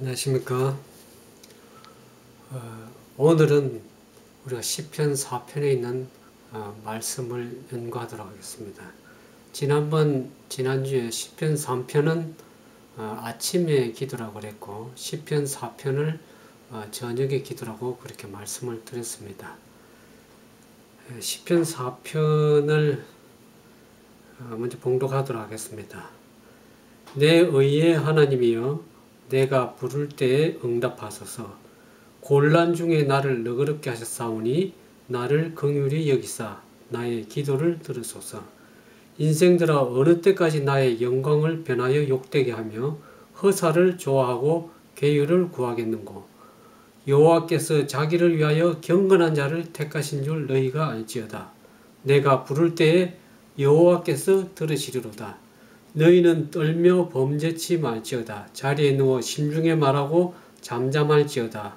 안녕하십니까. 오늘은 우리가 시편 4편에 있는 말씀을 연구하도록 하겠습니다. 지난주에 시편 3편은 아침에 기도라고 그랬고 시편 4편을 저녁에 기도라고 그렇게 말씀을 드렸습니다. 시편 4편을 먼저 봉독하도록 하겠습니다. 내 의의 하나님이여 내가 부를 때에 응답하소서. 곤란 중에 나를 너그럽게 하셨사오니 나를 긍휼히 여기사 나의 기도를 들으소서. 인생들아 어느 때까지 나의 영광을 변하여 욕되게 하며 허사를 좋아하고 괴유를 구하겠는고. 여호와께서 자기를 위하여 경건한 자를 택하신 줄 너희가 알지어다. 내가 부를 때에 여호와께서 들으시리로다. 너희는 떨며 범죄치 말지어다. 자리에 누워 심중에 말하고 잠잠할지어다.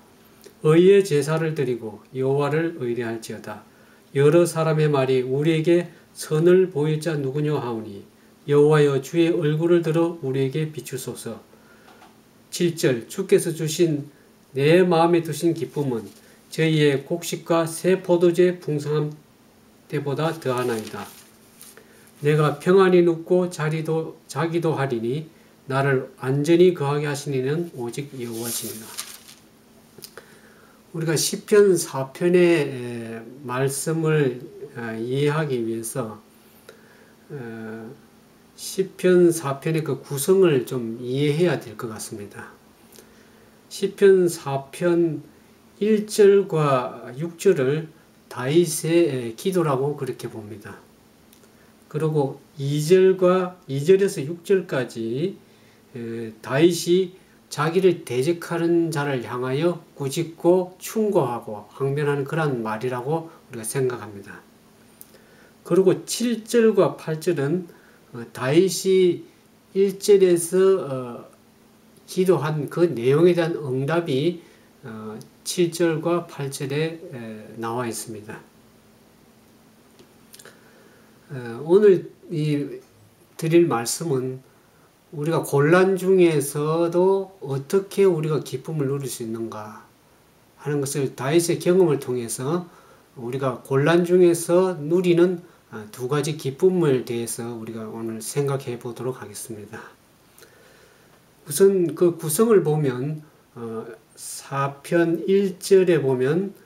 의의 제사를 드리고 여호와를 의뢰할지어다. 여러 사람의 말이 우리에게 선을 보일 자 누구냐 하오니 여호와여 주의 얼굴을 들어 우리에게 비추소서. 7절 주께서 주신 내 마음에 두신 기쁨은 저희의 곡식과 새 포도주의 풍성한 때보다 더하나이다. 내가 평안히 눕고 자기도 하리니 나를 안전히 거하게 하신 이는 오직 여호와시니라. 우리가 시편 4편의 말씀을 이해하기 위해서 시편 4편의 그 구성을 좀 이해해야 될 것 같습니다. 시편 4편 1절과 6절을 다윗의 기도라고 그렇게 봅니다. 그리고 2절에서 6절까지 다윗이 자기를 대적하는 자를 향하여 꾸짖고 충고하고 항변하는 그런 말이라고 우리가 생각합니다. 그리고 7절과 8절은 다윗이 1절에서 기도한 그 내용에 대한 응답이 7절과 8절에 나와 있습니다. 오늘 드릴 말씀은 우리가 곤란 중에서도 어떻게 우리가 기쁨을 누릴 수 있는가 하는 것을 다윗의 경험을 통해서 우리가 곤란 중에서 누리는 두 가지 기쁨을 대해서 우리가 오늘 생각해 보도록 하겠습니다. 우선 그 구성을 보면 4편 1절에 보면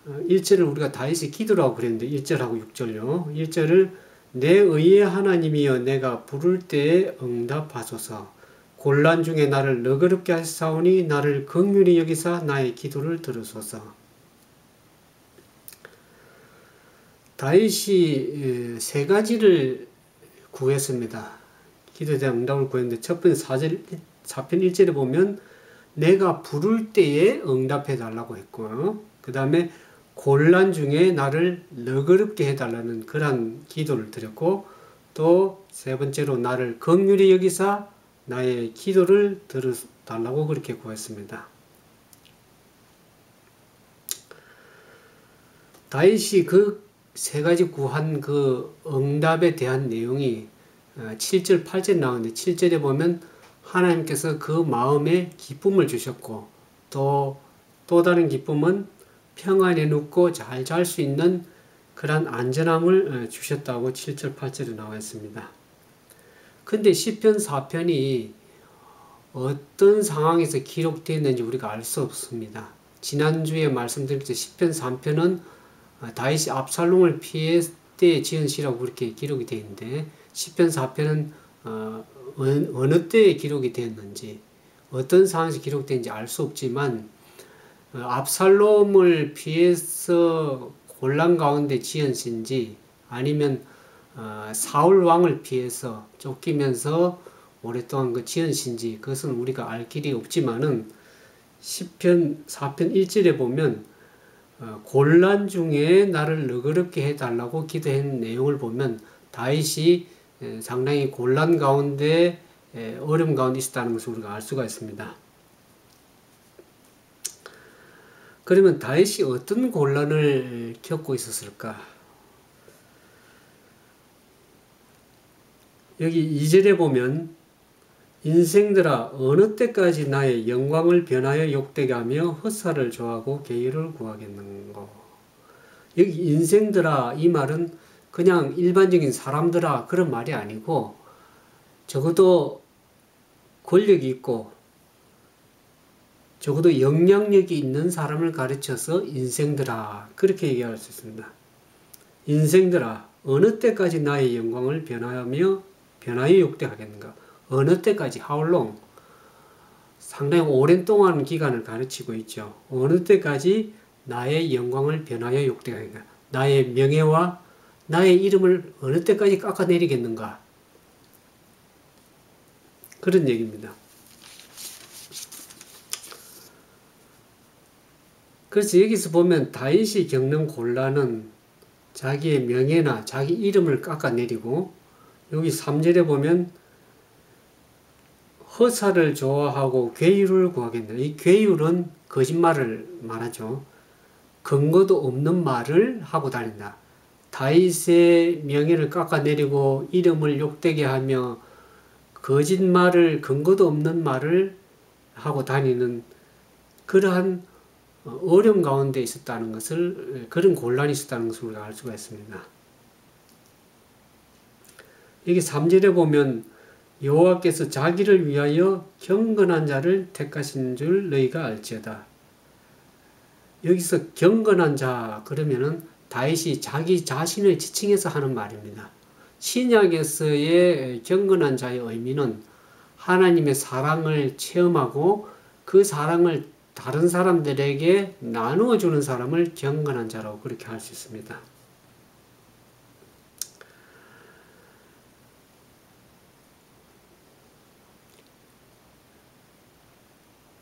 1절을 우리가 다윗의 기도라고 그랬는데 1절하고 6절요. 1절을 내 의의 하나님이여 내가 부를 때에 응답하소서. 곤란 중에 나를 너그럽게 하사오니 나를 긍휼히 여기사 나의 기도를 들으소서. 다윗이 세 가지를 구했습니다. 기도에 대한 응답을 구했는데 첫 번째 4편 1절에 보면 내가 부를 때에 응답해 달라고 했고요. 그 다음에 곤란 중에 나를 너그럽게 해달라는 그런 기도를 드렸고 또 세 번째로 나를 긍휼히 여기사 나의 기도를 들어달라고 그렇게 구했습니다. 다윗이 그 세 가지 구한 그 응답에 대한 내용이 7절 8절에 나오는데 7절에 보면 하나님께서 그 마음에 기쁨을 주셨고 또 다른 기쁨은 평안에 눕고 잘 잘 수 있는 그런 안전함을 주셨다고 7절 8절에 나와 있습니다. 근데 시편 4편이 어떤 상황에서 기록되었는지 우리가 알 수 없습니다. 지난주에 말씀드렸듯이 시편 3편은 다윗이 압살롬을 피할 때 지은 시라고 그렇게 기록이 되어 있는데 시편 4편은 어느 때에 기록이 되었는지 어떤 상황에서 기록되었는지 알 수 없지만 압살롬을 피해서 곤란 가운데 지은 시인지 아니면 사울 왕을 피해서 쫓기면서 오랫동안 그 지은 시인지 그것은 우리가 알 길이 없지만은 시편 4편 1절에 보면 곤란 중에 나를 너그럽게 해달라고 기도한 내용을 보면 다윗이 상당히 곤란 가운데 어려움 가운데 있었다는 것을 우리가 알 수가 있습니다. 그러면 다윗이 어떤 곤란을 겪고 있었을까? 여기 2절에 보면 인생들아 어느 때까지 나의 영광을 변하여 욕되게 하며 헛살을 좋아하고 계율을 구하겠는고. 여기 인생들아 이 말은 그냥 일반적인 사람들아 그런 말이 아니고 적어도 권력이 있고 적어도 영향력이 있는 사람을 가르쳐서 인생들아 그렇게 얘기할 수 있습니다. 인생들아 어느 때까지 나의 영광을 변하여 욕되하겠는가. 어느 때까지 how long 상당히 오랜 동안 기간을 가르치고 있죠. 어느 때까지 나의 영광을 변하여 욕되하겠는가. 나의 명예와 나의 이름을 어느 때까지 깎아내리겠는가. 그런 얘기입니다. 그래서 여기서 보면 다윗이 겪는 곤란은 자기의 명예나 자기 이름을 깎아내리고 여기 3절에 보면 허사를 좋아하고 괴율을 구하겠다. 이 괴율은 거짓말을 말하죠. 근거도 없는 말을 하고 다닌다. 다윗의 명예를 깎아내리고 이름을 욕되게 하며 거짓말을 근거도 없는 말을 하고 다니는 그러한 어려움 가운데 있었다는 것을 그런 곤란이 있었다는 것을 우리가 알 수가 있습니다. 여기 3절에 보면 여호와께서 자기를 위하여 경건한 자를 택하신 줄 너희가 알지어다. 여기서 경건한 자 그러면은 다윗이 자기 자신을 지칭해서 하는 말입니다. 신약에서의 경건한 자의 의미는 하나님의 사랑을 체험하고 그 사랑을 다른 사람들에게 나누어 주는 사람을 경건한 자라고 그렇게 할 수 있습니다.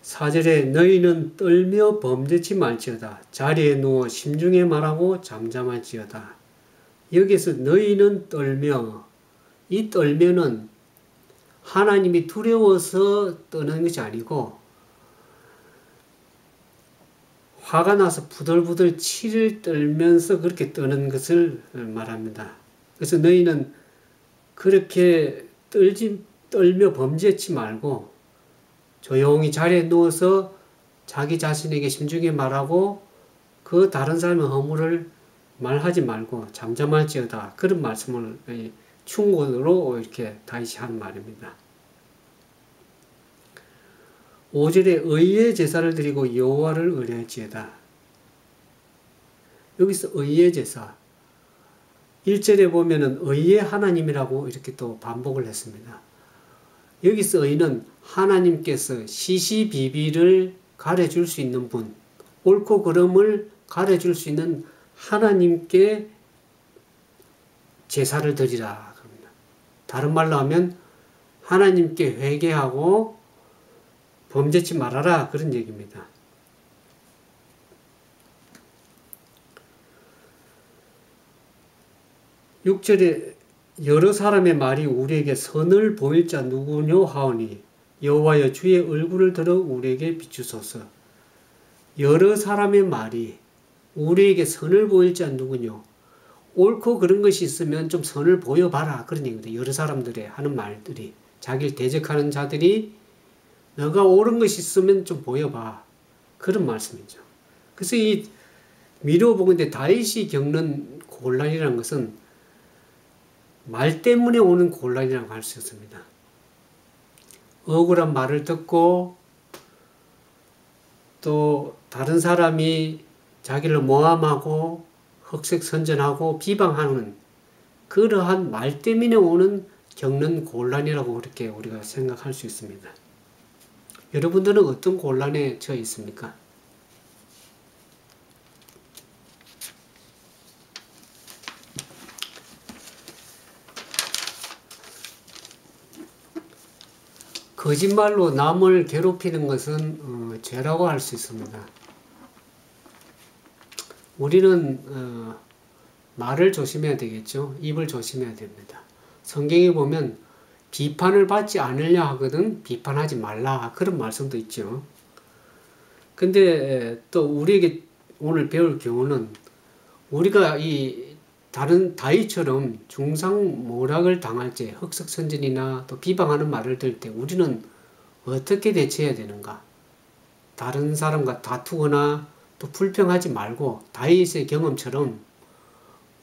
사절에 너희는 떨며 범죄치 말지어다. 자리에 누워 심중에 말하고 잠잠할지어다. 여기서 너희는 떨며 이 떨면은 하나님이 두려워서 떠는 것이 아니고 화가 나서 부들부들 치를 떨면서 그렇게 떠는 것을 말합니다. 그래서 너희는 그렇게 떨며 범죄치 말고 조용히 자리에 누워서 자기 자신에게 심중에 말하고 그 다른 사람의 허물을 말하지 말고 잠잠할지어다. 그런 말씀을 충고로 이렇게 다윗이 하는 말입니다. 5절에 의의 제사를 드리고 여호와를 의뢰할지어다. 여기서 의의 제사 1절에 보면은 의의 하나님이라고 이렇게 또 반복을 했습니다. 여기서 의는 하나님께서 시시비비를 가려줄 수 있는 분, 옳고 그름을 가려줄 수 있는 하나님께 제사를 드리라. 다른 말로 하면 하나님께 회개하고 범죄치 말아라. 그런 얘기입니다. (6절에) 여러 사람의 말이 우리에게 선을 보일 자 누구뇨 하오니 여호와여 주의 얼굴을 들어 우리에게 비추소서. 여러 사람의 말이 우리에게 선을 보일 자 누구뇨. 옳고 그런 것이 있으면 좀 선을 보여봐라. 그런 얘기입니다. 여러 사람들의 하는 말들이 자기를 대적하는 자들이 너가 옳은 것이 있으면 좀 보여봐. 그런 말씀이죠. 그래서 이 미로복음인데 다윗이 겪는 곤란이라는 것은 말 때문에 오는 곤란이라고 할 수 있습니다. 억울한 말을 듣고 또 다른 사람이 자기를 모함하고 흑색선전하고 비방하는 그러한 말 때문에 오는 겪는 곤란이라고 그렇게 우리가 생각할 수 있습니다. 여러분들은 어떤 곤란에 처해 있습니까? 거짓말로 남을 괴롭히는 것은 죄라고 할 수 있습니다. 우리는 말을 조심해야 되겠죠. 입을 조심해야 됩니다. 성경에 보면 비판을 받지 않으려 하거든 비판하지 말라 그런 말씀도 있죠. 근데 또 우리에게 오늘 배울 경우는 우리가 이 다른 다윗처럼 중상모략을 당할 때 흑석선전이나 또 비방하는 말을 들을 때 우리는 어떻게 대처해야 되는가? 다른 사람과 다투거나 또 불평하지 말고 다윗의 경험처럼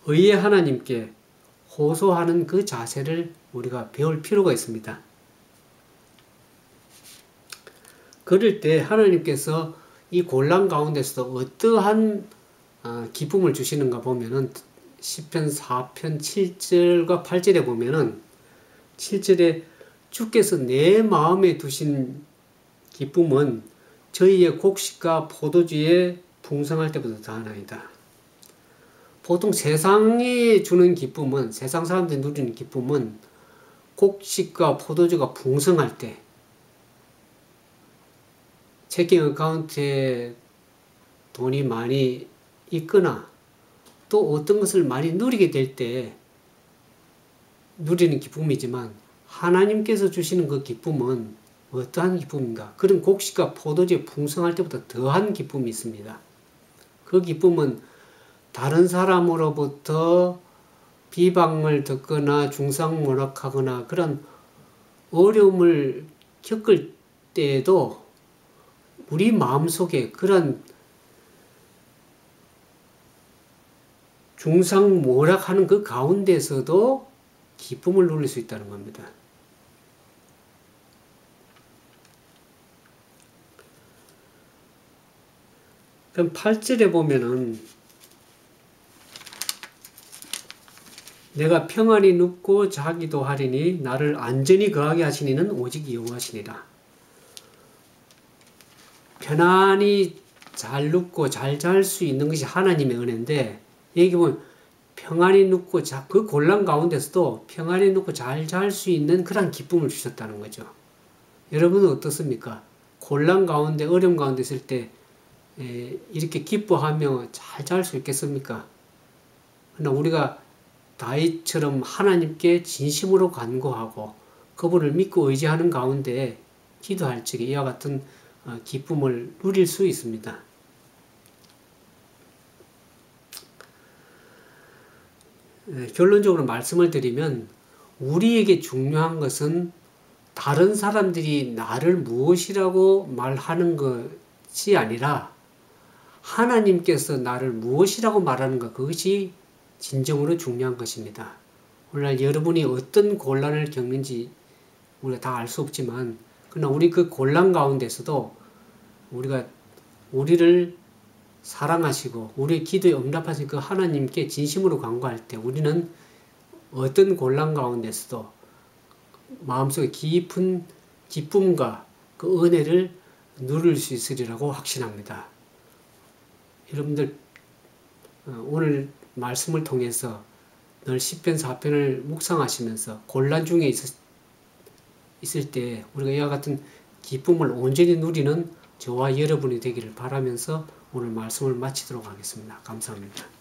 의의 하나님께 호소하는 그 자세를 우리가 배울 필요가 있습니다. 그럴 때 하나님께서 이 곤란 가운데서도 어떠한 기쁨을 주시는가 보면은 시편 4편 7절과 8절에 보면은 7절에 주께서 내 마음에 두신 기쁨은 저희의 곡식과 포도주에 풍성할 때보다 더하나이다. 보통 세상이 주는 기쁨은, 세상 사람들이 누리는 기쁨은 곡식과 포도주가 풍성할 때, 체킹 어카운트에 돈이 많이 있거나 또 어떤 것을 많이 누리게 될 때 누리는 기쁨이지만, 하나님께서 주시는 그 기쁨은 어떠한 기쁨인가? 그런 곡식과 포도주에 풍성할 때보다 더한 기쁨이 있습니다. 그 기쁨은 다른 사람으로부터 비방을 듣거나 중상모략하거나 그런 어려움을 겪을 때에도 우리 마음속에 그런 중상모략하는 그 가운데서도 기쁨을 누릴 수 있다는 겁니다. 그럼 8절에 보면은 내가 평안히 눕고 자기도 하리니 나를 안전히 거하게 하시니는 오직 여호와시니라. 편안히 잘 눕고 잘 잘 수 있는 것이 하나님의 은혜인데, 여기 보면 평안히 눕고 그 곤란 가운데서도 평안히 눕고 잘 잘 수 있는 그런 기쁨을 주셨다는 거죠. 여러분은 어떻습니까? 곤란 가운데 어려움 가운데 있을 때 이렇게 기뻐하며 잘 잘 수 있겠습니까? 그러나 우리가 다윗처럼 하나님께 진심으로 간구하고 그분을 믿고 의지하는 가운데 기도할 적에 이와 같은 기쁨을 누릴 수 있습니다. 결론적으로 말씀을 드리면 우리에게 중요한 것은 다른 사람들이 나를 무엇이라고 말하는 것이 아니라 하나님께서 나를 무엇이라고 말하는 것, 그것이 진정으로 중요한 것입니다. 오늘날 여러분이 어떤 곤란을 겪는지 우리가 다 알 수 없지만, 그러나 우리 그 곤란 가운데서도 우리가 우리를 사랑하시고 우리의 기도에 응답하신 그 하나님께 진심으로 간구할 때 우리는 어떤 곤란 가운데서도 마음속에 깊은 기쁨과 그 은혜를 누릴 수 있으리라고 확신합니다. 여러분들 오늘 말씀을 통해서 늘 시편 4편을 묵상하시면서 곤란 중에 있을 때 우리가 이와 같은 기쁨을 온전히 누리는 저와 여러분이 되기를 바라면서 오늘 말씀을 마치도록 하겠습니다. 감사합니다.